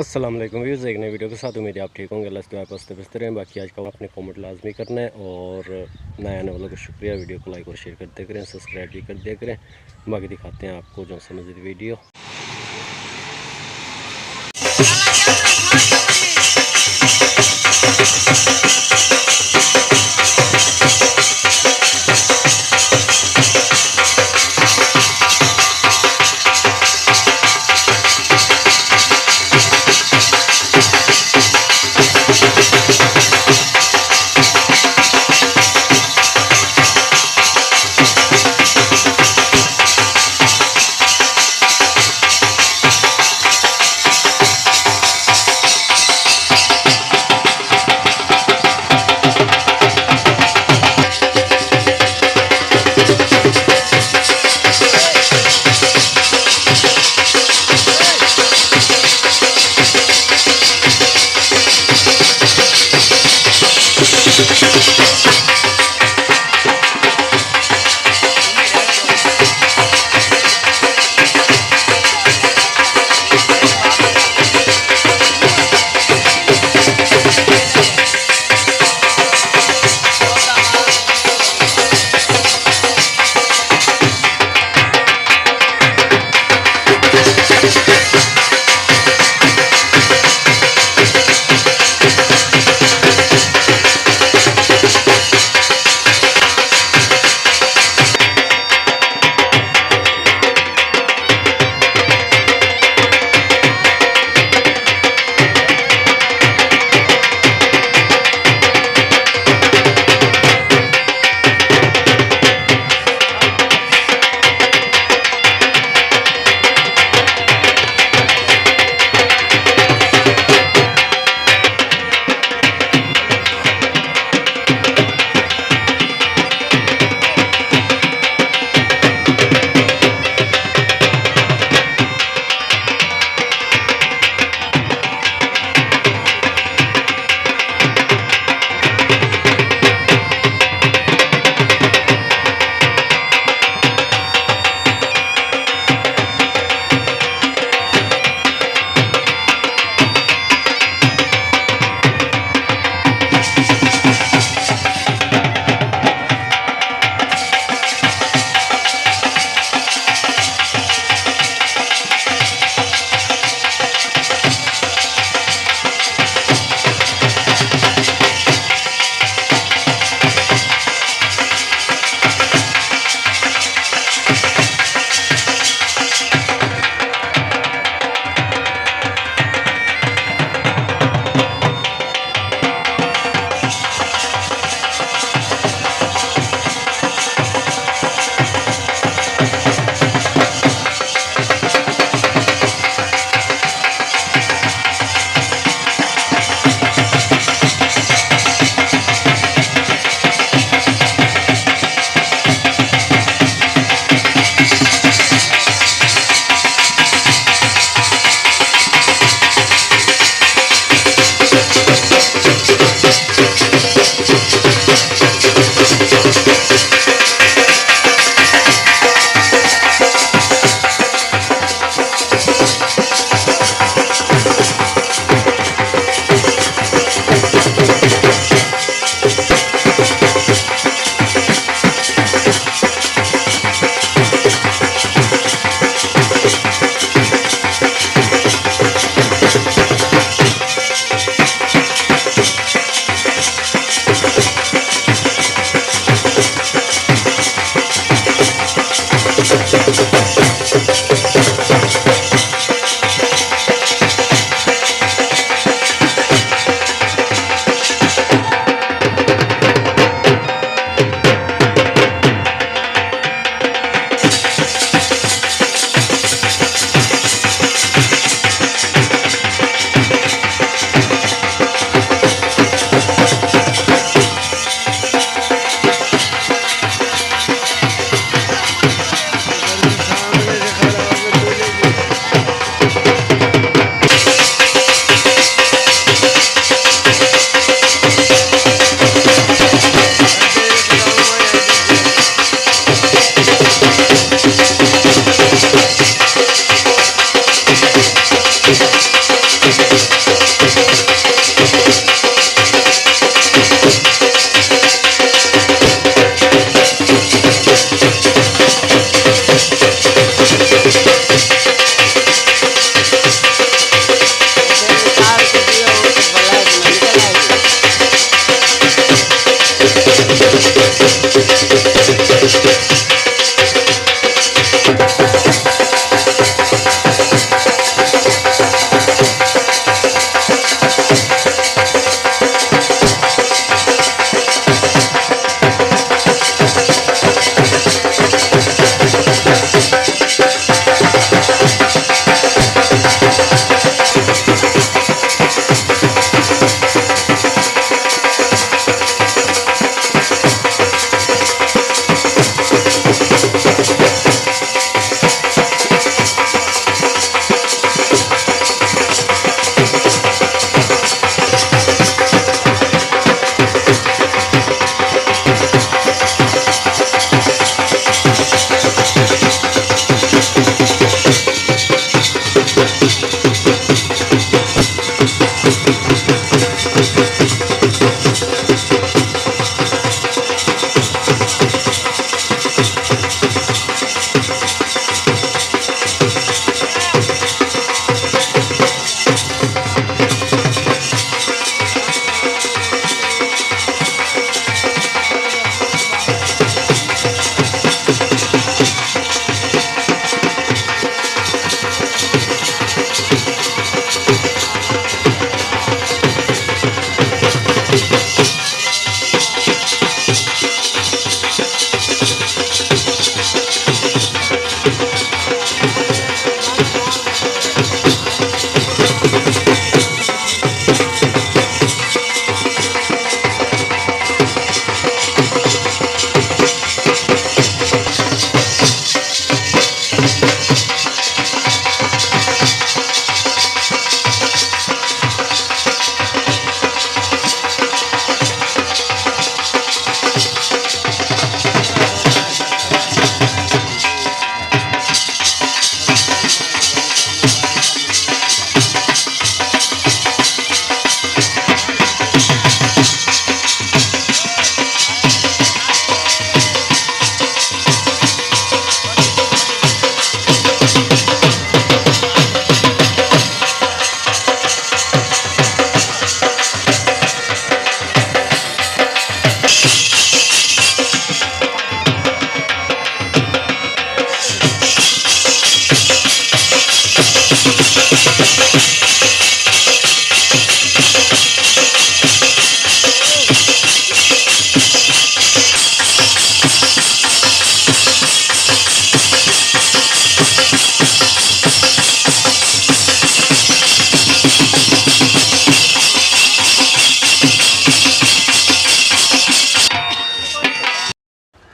अस्सलाम वालेकुम व्यूज़, एक नई वीडियो के साथ उम्मीद है आप ठीक होंगे। अल्लाह से पस्ते बस्ते रहें। बाकी आज का अपने कमेंट लाजमी करना है और नए आने वालों को शुक्रिया। वीडियो को लाइक और शेयर करते करें, सब्सक्राइब भी कर दिया करें। बाकी दिखाते हैं आपको जो समझ वीडियो।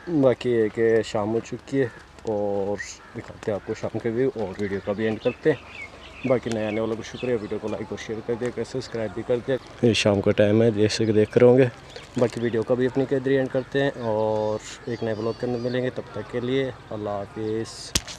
बाकी है कि शाम हो चुकी है और दिखाते हैं आपको शाम के व्यू और वीडियो का भी एंड करते हैं। बाकी नए आने वालों को शुक्रिया, वीडियो को लाइक और शेयर कर दिया, सब्सक्राइब भी कर दिया। ये शाम का टाइम है, जैसे कि देख रहे होंगे। बाकी वीडियो का भी अपनी कैदरी एंड करते हैं और एक नए ब्लॉग के अंदर मिलेंगे। तब तक के लिए अल्लाह हाफिज़।